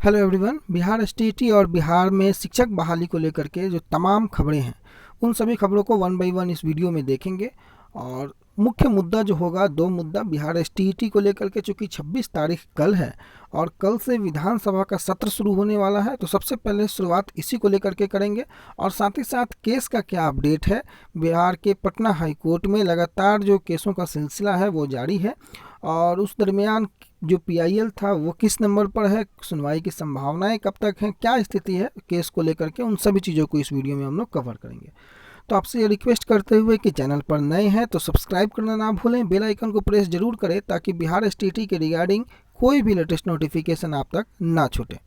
Hello everyone. Bihar STET और बिहार में शिक्षक बहाली को लेकर के जो तमाम खबरें हैं उन सभी खबरों को वन बाय वन इस वीडियो में देखेंगे। और मुख्य मुद्दा जो होगा, दो मुद्दा बिहार एसटीईटी को लेकर के, चूँकि 26 तारीख कल है और कल से विधानसभा का सत्र शुरू होने वाला है, तो सबसे पहले शुरुआत इसी को लेकर के करेंगे। और साथ ही साथ केस का क्या अपडेट है। बिहार के पटना हाई कोर्ट में लगातार जो केसों का सिलसिला है वो जारी है और उस दरमियान जो पीआईएल था वो किस नंबर पर है, सुनवाई की संभावनाएं कब तक हैं, क्या स्थिति है केस को लेकर के, उन सभी चीज़ों को इस वीडियो में हम लोग कवर करेंगे। तो आपसे ये रिक्वेस्ट करते हुए कि चैनल पर नए हैं तो सब्सक्राइब करना ना भूलें, बेल आइकन को प्रेस जरूर करें ताकि बिहार एसटीईटी के रिगार्डिंग कोई भी लेटेस्ट नोटिफिकेशन आप तक ना छूटे।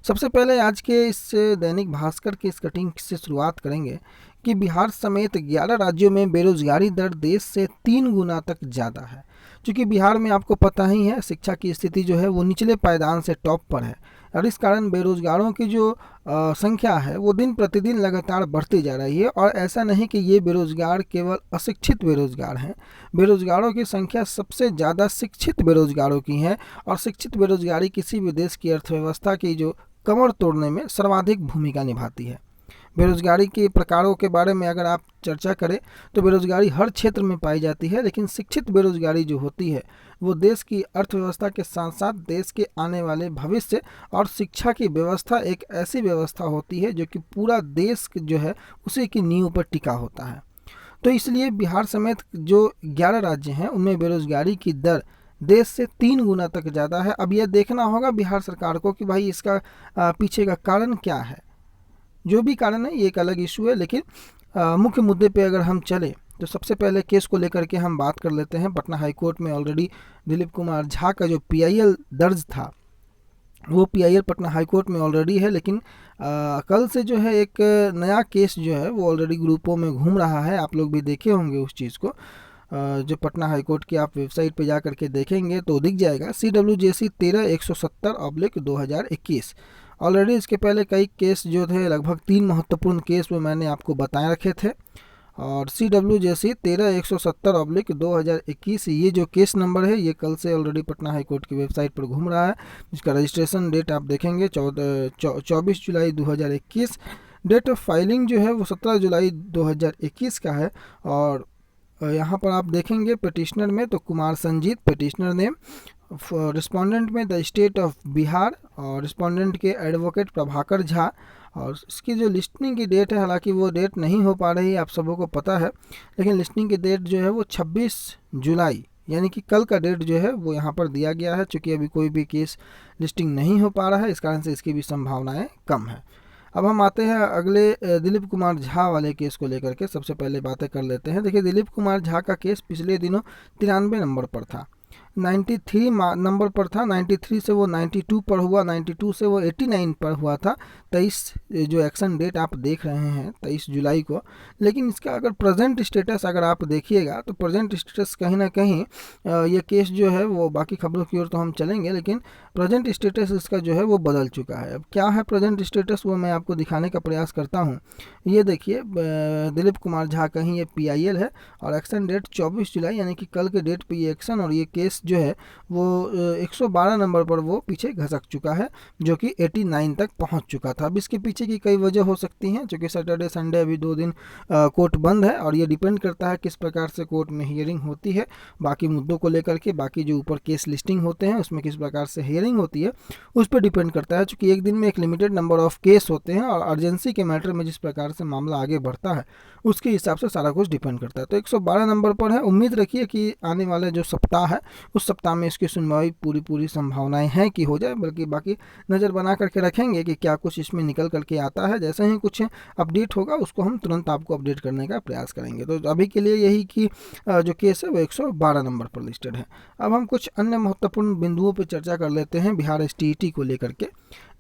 सबसे पहले आज के इस दैनिक भास्कर की इस कटिंग से शुरुआत करेंगे कि बिहार समेत 11 राज्यों में बेरोजगारी दर देश से 3 गुना तक ज़्यादा है। क्योंकि बिहार में आपको पता ही है शिक्षा की स्थिति जो है वो निचले पायदान से टॉप पर है और इस कारण बेरोजगारों की जो संख्या है वो दिन प्रतिदिन लगातार बढ़ती जा रही है। और ऐसा नहीं कि ये बेरोजगार केवल अशिक्षित बेरोजगार हैं, बेरोजगारों की संख्या सबसे ज़्यादा शिक्षित बेरोजगारों की है और शिक्षित बेरोजगारी किसी भी देश की अर्थव्यवस्था की जो कमर तोड़ने में सर्वाधिक भूमिका निभाती है। बेरोजगारी के प्रकारों के बारे में अगर आप चर्चा करें तो बेरोजगारी हर क्षेत्र में पाई जाती है, लेकिन शिक्षित बेरोजगारी जो होती है वो देश की अर्थव्यवस्था के साथ साथ देश के आने वाले भविष्य और शिक्षा की व्यवस्था एक ऐसी व्यवस्था होती है जो कि पूरा देश जो है उसी की नींव पर टिका होता है। तो इसलिए बिहार समेत जो 11 राज्य हैं उनमें बेरोजगारी की दर देश से 3 गुना तक ज़्यादा है। अब यह देखना होगा बिहार सरकार को कि भाई इसका पीछे का कारण क्या है। जो भी कारण है ये एक अलग इशू है, लेकिन मुख्य मुद्दे पे अगर हम चले तो सबसे पहले केस को लेकर के हम बात कर लेते हैं। पटना हाई कोर्ट में ऑलरेडी दिलीप कुमार झा का जो पीआईएल दर्ज था वो पीआईएल पटना हाई कोर्ट में ऑलरेडी है, लेकिन कल से जो है एक नया केस जो है वो ऑलरेडी ग्रुपों में घूम रहा है। आप लोग भी देखे होंगे उस चीज़ को। जो पटना हाई कोर्ट की आप वेबसाइट पे जा करके देखेंगे तो दिख जाएगा CWJC 13-170/2021। ऑलरेडी इसके पहले कई केस जो थे, लगभग 3 महत्वपूर्ण केस वो मैंने आपको बताए रखे थे। और CWJC 13-170/2021 ये जो केस नंबर है ये कल से ऑलरेडी पटना हाई कोर्ट की वेबसाइट पर घूम रहा है, जिसका रजिस्ट्रेशन डेट आप देखेंगे 24 जुलाई 2021। डेट ऑफ फाइलिंग जो है वो 17 जुलाई 2021 का है। और यहाँ पर आप देखेंगे पिटिशनर में तो Kumar Sanjeet petitioner name, respondent में द स्टेट ऑफ बिहार और रिस्पोंडेंट के एडवोकेट प्रभाकर झा। और इसकी जो लिस्टिंग की डेट है, हालांकि वो डेट नहीं हो पा रही, आप सबों को पता है, लेकिन लिस्टिंग की डेट जो है वो 26 जुलाई यानी कि कल का डेट जो है वो यहाँ पर दिया गया है। चूँकि अभी कोई भी केस लिस्टिंग नहीं हो पा रहा है, इस कारण से इसकी भी संभावनाएँ कम है। अब हम आते हैं अगले दिलीप कुमार झा वाले केस को लेकर के सबसे पहले बातें कर लेते हैं। देखिए, दिलीप कुमार झा का केस पिछले दिनों 93 नंबर पर था, 93 नंबर पर था। 93 से वो 92 पर हुआ, 92 से वो 89 पर हुआ था। 23 जो एक्शन डेट आप देख रहे हैं 23 जुलाई को। लेकिन इसका अगर प्रेजेंट स्टेटस अगर आप देखिएगा तो प्रेजेंट स्टेटस कहीं ना कहीं ये केस जो है वो, बाकी खबरों की ओर तो हम चलेंगे, लेकिन प्रेजेंट स्टेटस इसका जो है वो बदल चुका है। अब क्या है प्रेजेंट स्टेटस वो मैं आपको दिखाने का प्रयास करता हूँ। ये देखिए, दिलीप कुमार झा कहीं ये पीआईएल है और एक्शन डेट 24 जुलाई यानी कि कल के डेट पे ये एक्शन और ये केस जो है वो 112 नंबर पर वो पीछे घसक चुका है, जो कि 89 तक पहुंच चुका था। अब इसके पीछे की कई वजह हो सकती हैं, क्योंकि सैटरडे संडे अभी 2 दिन कोर्ट बंद है और ये डिपेंड करता है किस प्रकार से कोर्ट में हियरिंग होती है बाकी मुद्दों को लेकर के। बाकी जो ऊपर केस लिस्टिंग होते हैं उसमें किस प्रकार से हियरिंग होती है उस पर डिपेंड करता है, क्योंकि एक दिन में एक लिमिटेड नंबर ऑफ केस होते हैं और अर्जेंसी के मैटर में जिस प्रकार से मामला आगे बढ़ता है उसके हिसाब से सारा कुछ डिपेंड करता है। तो 112 नंबर पर है। उम्मीद रखिए कि आने वाले जो सप्ताह है उस सप्ताह में इसकी सुनवाई पूरी संभावनाएं हैं कि हो जाए, बल्कि बाकी नज़र बना करके रखेंगे कि क्या कुछ इसमें निकल करके आता है। जैसे ही कुछ अपडेट होगा उसको हम तुरंत आपको अपडेट करने का प्रयास करेंगे। तो अभी के लिए यही कि जो केस है वो 112 नंबर पर लिस्टेड है। अब हम कुछ अन्य महत्वपूर्ण बिंदुओं पर चर्चा कर लेते हैं बिहार एसटीईटी को लेकर के।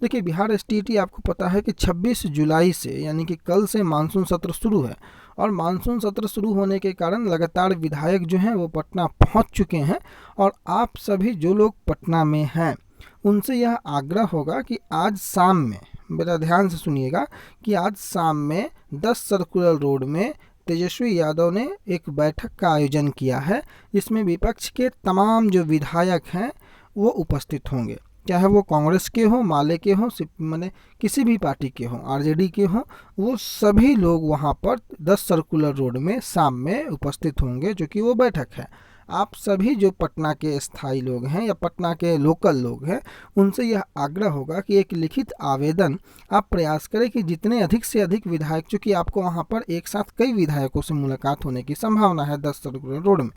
देखिए, बिहार एसटीईटी आपको पता है कि 26 जुलाई से यानी कि कल से मानसून सत्र शुरू है और मानसून सत्र शुरू होने के कारण लगातार विधायक जो हैं वो पटना पहुंच चुके हैं। और आप सभी जो लोग पटना में हैं उनसे यह आग्रह होगा कि आज शाम में, मेरा ध्यान से सुनिएगा, कि आज शाम में 10 सर्कुलर रोड में तेजस्वी यादव ने एक बैठक का आयोजन किया है, जिसमें विपक्ष के तमाम जो विधायक हैं वो उपस्थित होंगे। चाहे वो कांग्रेस के हों, माले के हों, माने किसी भी पार्टी के हों, आरजेडी के हों, वो सभी लोग वहाँ पर 10 सर्कुलर रोड में शाम में उपस्थित होंगे, जो कि वो बैठक है। आप सभी जो पटना के स्थायी लोग हैं या पटना के लोकल लोग हैं, उनसे यह आग्रह होगा कि एक लिखित आवेदन आप प्रयास करें कि जितने अधिक से अधिक विधायक, चूँकि आपको वहाँ पर एक साथ कई विधायकों से मुलाकात होने की संभावना है 10 सर्कुलर रोड में,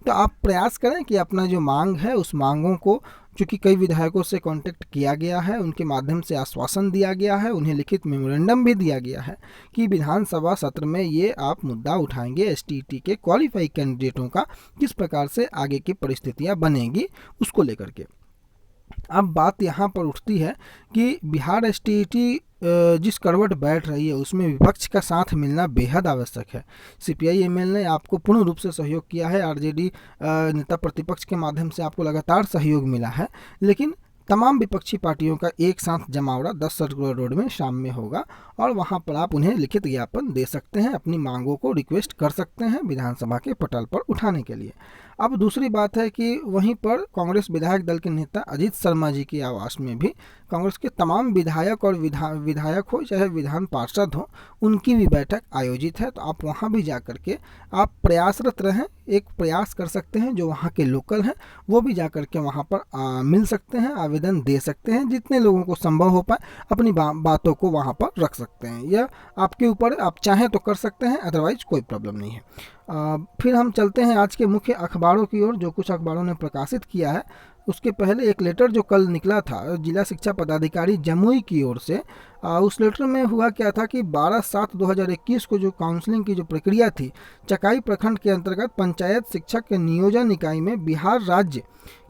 तो आप प्रयास करें कि अपना जो मांग है उस मांगों को, चूँकि कई विधायकों से कांटेक्ट किया गया है, उनके माध्यम से आश्वासन दिया गया है, उन्हें लिखित मेमोरेंडम भी दिया गया है कि विधानसभा सत्र में ये आप मुद्दा उठाएंगे, एसटीईटी के क्वालिफाई कैंडिडेटों का किस प्रकार से आगे की परिस्थितियां बनेगी उसको लेकर के। अब बात यहाँ पर उठती है कि बिहार एसटीईटी जिस करवट बैठ रही है उसमें विपक्ष का साथ मिलना बेहद आवश्यक है। सीपीआई एमएल ने आपको पूर्ण रूप से सहयोग किया है, आरजेडी नेता प्रतिपक्ष के माध्यम से आपको लगातार सहयोग मिला है, लेकिन तमाम विपक्षी पार्टियों का एक साथ जमावड़ा 10 सर्कुलर रोड में शाम में होगा और वहां पर आप उन्हें लिखित ज्ञापन दे सकते हैं, अपनी मांगों को रिक्वेस्ट कर सकते हैं विधानसभा के पटल पर उठाने के लिए। अब दूसरी बात है कि वहीं पर कांग्रेस विधायक दल के नेता अजीत शर्मा जी की आवास में भी कांग्रेस के तमाम विधायक और विधायक हो चाहे विधान पार्षद हो, उनकी भी बैठक आयोजित है। तो आप वहां भी जा कर के आप प्रयासरत रहें, एक प्रयास कर सकते हैं, जो वहाँ के लोकल हैं वो भी जा कर के वहाँ पर मिल सकते हैं, आवेदन दे सकते हैं, जितने लोगों को संभव हो पाए अपनी बातों को वहाँ पर रख सकते हैं। यह आपके ऊपर, आप चाहें तो कर सकते हैं, अदरवाइज कोई प्रॉब्लम नहीं है। फिर हम चलते हैं आज के मुख्य अखबारों की ओर, जो कुछ अखबारों ने प्रकाशित किया है। उसके पहले एक लेटर जो कल निकला था जिला शिक्षा पदाधिकारी जमुई की ओर से, उस लेटर में हुआ क्या था कि 12/7/2021 को जो काउंसलिंग की जो प्रक्रिया थी, चकाई प्रखंड के अंतर्गत पंचायत शिक्षक नियोजन इकाई में बिहार राज्य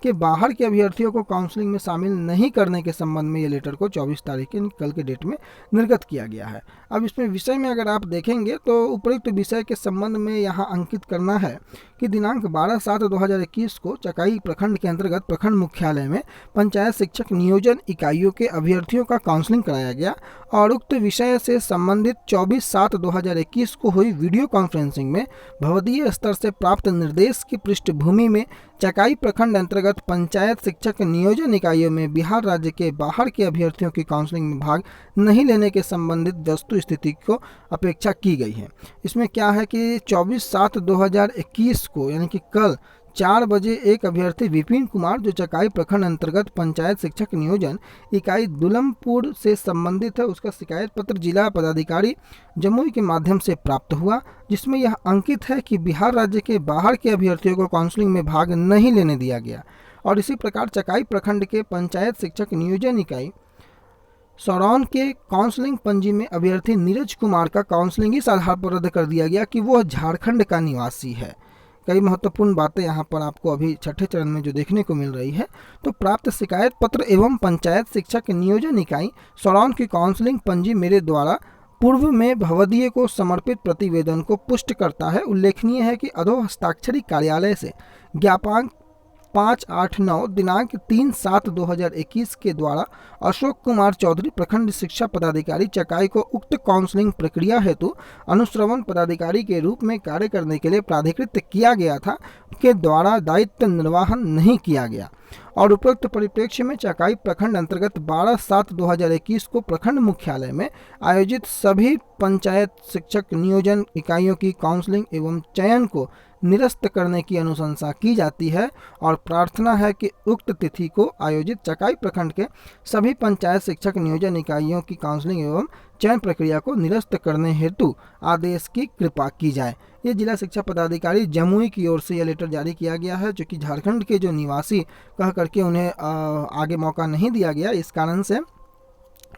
के बाहर के अभ्यर्थियों को काउंसलिंग में शामिल नहीं करने के संबंध में ये लेटर को 24 तारीख के कल के डेट में निर्गत किया गया है। अब इसमें विषय में अगर आप देखेंगे तो उपयुक्त विषय के संबंध में यहाँ अंकित करना है कि दिनांक 12/7/2021 को चकाई प्रखंड के अंतर्गत प्रखंड मुख्यालय में पंचायत शिक्षक नियोजन इकाइयों के अभ्यर्थियों का काउंसलिंग कराया गया और उक्त विषय से संबंधित 24/7/2021 को हुई वीडियो कॉन्फ्रेंसिंग में भवदीय स्तर से प्राप्त निर्देश की पृष्ठभूमि में चकाई प्रखंड अंतर्गत पंचायत शिक्षक नियोजन इकाइयों में बिहार राज्य के बाहर के अभ्यर्थियों की काउंसलिंग में भाग नहीं लेने के संबंधित वस्तु स्थिति को अपेक्षा की गई है। इसमें क्या है कि 24/7/2021 को यानी कि कल 4 बजे एक अभ्यर्थी विपिन कुमार जो चकाई प्रखंड अंतर्गत पंचायत शिक्षक नियोजन इकाई दुलमपुर से संबंधित है, उसका शिकायत पत्र जिला पदाधिकारी जमुई के माध्यम से प्राप्त हुआ, जिसमें यह अंकित है कि बिहार राज्य के बाहर के अभ्यर्थियों को काउंसलिंग में भाग नहीं लेने दिया गया। और इसी प्रकार चकाई प्रखंड के पंचायत शिक्षक नियोजन इकाई सौरौन के काउंसलिंग पंजी में अभ्यर्थी नीरज कुमार का काउंसलिंग इस आधार पर रद्द कर दिया गया कि वह झारखंड का निवासी है। कई महत्वपूर्ण बातें यहाँ पर आपको अभी छठे चरण में जो देखने को मिल रही है। तो प्राप्त शिकायत पत्र एवं पंचायत शिक्षक नियोजन इकाई सौरौन की काउंसलिंग पंजी मेरे द्वारा पूर्व में भवदीय को समर्पित प्रतिवेदन को पुष्ट करता है। उल्लेखनीय है कि अधो हस्ताक्षरी कार्यालय से ज्ञापन 5/8/9 दिनांक 3/7/2021 के द्वारा अशोक कुमार चौधरी प्रखंड शिक्षा पदाधिकारी चकाई को उक्त काउंसलिंग प्रक्रिया हेतु अनुश्रवण पदाधिकारी के रूप में कार्य करने के लिए प्राधिकृत किया गया था, के द्वारा दायित्व निर्वाहन नहीं किया गया और उपरोक्त परिप्रेक्ष्य में चकाई प्रखंड अंतर्गत 12/7/2021 को प्रखंड मुख्यालय में आयोजित सभी पंचायत शिक्षक नियोजन इकाइयों की काउंसलिंग एवं चयन को निरस्त करने की अनुशंसा की जाती है और प्रार्थना है कि उक्त तिथि को आयोजित चकाई प्रखंड के सभी पंचायत शिक्षक नियोजन इकाइयों की काउंसलिंग एवं चयन प्रक्रिया को निरस्त करने हेतु आदेश की कृपा की जाए। ये जिला शिक्षा पदाधिकारी जमुई की ओर से यह लेटर जारी किया गया है, जो कि झारखंड के जो निवासी कह करके उन्हें आगे मौका नहीं दिया गया, इस कारण से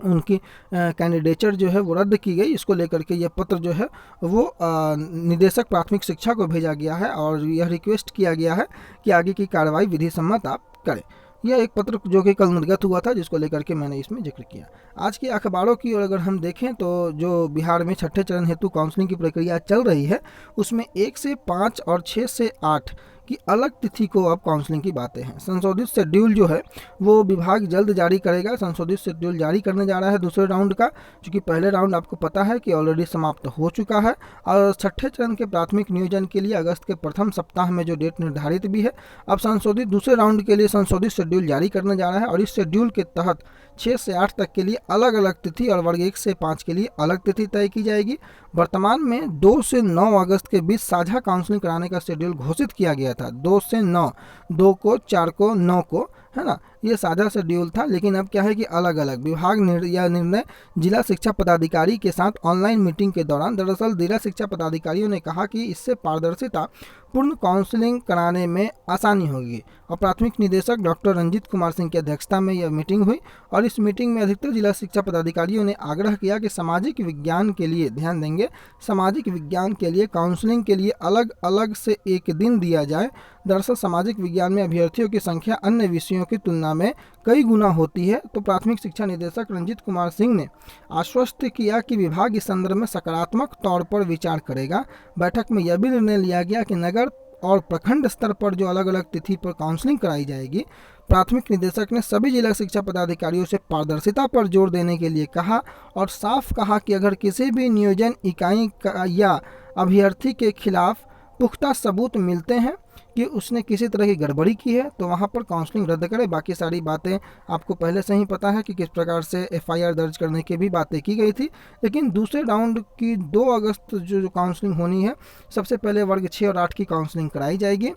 उनकी कैंडिडेचर जो है वो रद्द की गई। इसको लेकर के यह पत्र जो है वो निदेशक प्राथमिक शिक्षा को भेजा गया है और यह रिक्वेस्ट किया गया है कि आगे की कार्रवाई विधि सम्मत आप करें। यह एक पत्र जो कि कल निर्गत हुआ था, जिसको लेकर के मैंने इसमें जिक्र किया। आज के अखबारों की ओर अगर हम देखें तो जो बिहार में छठे चरण हेतु काउंसलिंग की प्रक्रिया चल रही है, उसमें 1 से 5 और 6 से 8 कि अलग तिथि को अब काउंसलिंग की बातें हैं। संशोधित शेड्यूल जो है वो विभाग जल्द जारी करेगा। संशोधित शेड्यूल जारी करने जा रहा है दूसरे राउंड का, क्योंकि पहले राउंड आपको पता है कि ऑलरेडी समाप्त हो चुका है और छठे चरण के प्राथमिक नियोजन के लिए अगस्त के प्रथम सप्ताह में जो डेट निर्धारित भी है, अब संशोधित दूसरे राउंड के लिए संशोधित शेड्यूल जारी करने जा रहा है। और इस शेड्यूल के तहत 6 से 8 तक के लिए अलग अलग तिथि और वर्ग 1 से 5 के लिए अलग तिथि तय की जाएगी। वर्तमान में 2 से 9 अगस्त के बीच साझा काउंसलिंग कराने का शेड्यूल घोषित किया गया था। 2 से 9, 2 को, 4 को, 9 को, है ना, ये साझा शेड्यूल था। लेकिन अब क्या है कि अलग अलग विभाग यह निर्णय जिला शिक्षा पदाधिकारी के साथ ऑनलाइन मीटिंग के दौरान, दरअसल जिला शिक्षा पदाधिकारियों ने कहा कि इससे पारदर्शिता पूर्ण काउंसलिंग कराने में आसानी होगी। और प्राथमिक निदेशक डॉक्टर रंजीत कुमार सिंह की अध्यक्षता में यह मीटिंग हुई और इस मीटिंग में अधिकतर जिला शिक्षा पदाधिकारियों ने आग्रह किया कि सामाजिक विज्ञान के लिए, ध्यान देंगे, सामाजिक विज्ञान के लिए काउंसलिंग के लिए अलग अलग से एक दिन दिया जाए। दरअसल सामाजिक विज्ञान में अभ्यर्थियों की संख्या अन्य विषयों की तुलना में कई गुना होती है। तो प्राथमिक शिक्षा निदेशक रंजीत कुमार सिंह ने आश्वस्त किया कि विभाग इस संदर्भ में सकारात्मक तौर पर विचार करेगा। बैठक में यह भी निर्णय लिया गया कि नगर और प्रखंड स्तर पर जो अलग अलग तिथि पर काउंसलिंग कराई जाएगी, प्राथमिक निदेशक ने सभी जिला शिक्षा पदाधिकारियों से पारदर्शिता पर जोर देने के लिए कहा और साफ कहा कि अगर किसी भी नियोजन इकाई या अभ्यर्थी के खिलाफ पुख्ता सबूत मिलते हैं कि उसने किसी तरह की गड़बड़ी की है तो वहाँ पर काउंसलिंग रद्द करें। बाकी सारी बातें आपको पहले से ही पता है कि किस प्रकार से एफआईआर दर्ज करने की भी बातें की गई थी। लेकिन दूसरे राउंड की 2 अगस्त जो काउंसलिंग होनी है, सबसे पहले वर्ग 6 और 8 की काउंसलिंग कराई जाएगी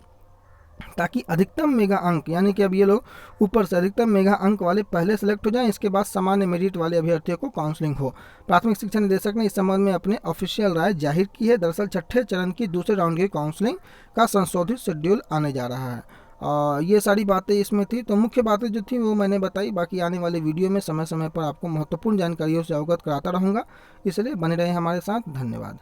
ताकि अधिकतम मेगा अंक, यानी कि अब ये लोग ऊपर से अधिकतम मेगा अंक वाले पहले सेलेक्ट हो जाएं, इसके बाद सामान्य मेरिट वाले अभ्यर्थियों को काउंसलिंग हो। प्राथमिक शिक्षा निदेशक ने इस संबंध में अपने ऑफिशियल राय जाहिर की है। दरअसल छठे चरण की दूसरे राउंड की काउंसलिंग का संशोधित शेड्यूल आने जा रहा है। ये सारी बातें इसमें थी। तो मुख्य बातें जो थी वो मैंने बताई। बाकी आने वाले वीडियो में समय समय पर आपको महत्वपूर्ण जानकारियों से अवगत कराता रहूँगा, इसलिए बने रहें हमारे साथ। धन्यवाद।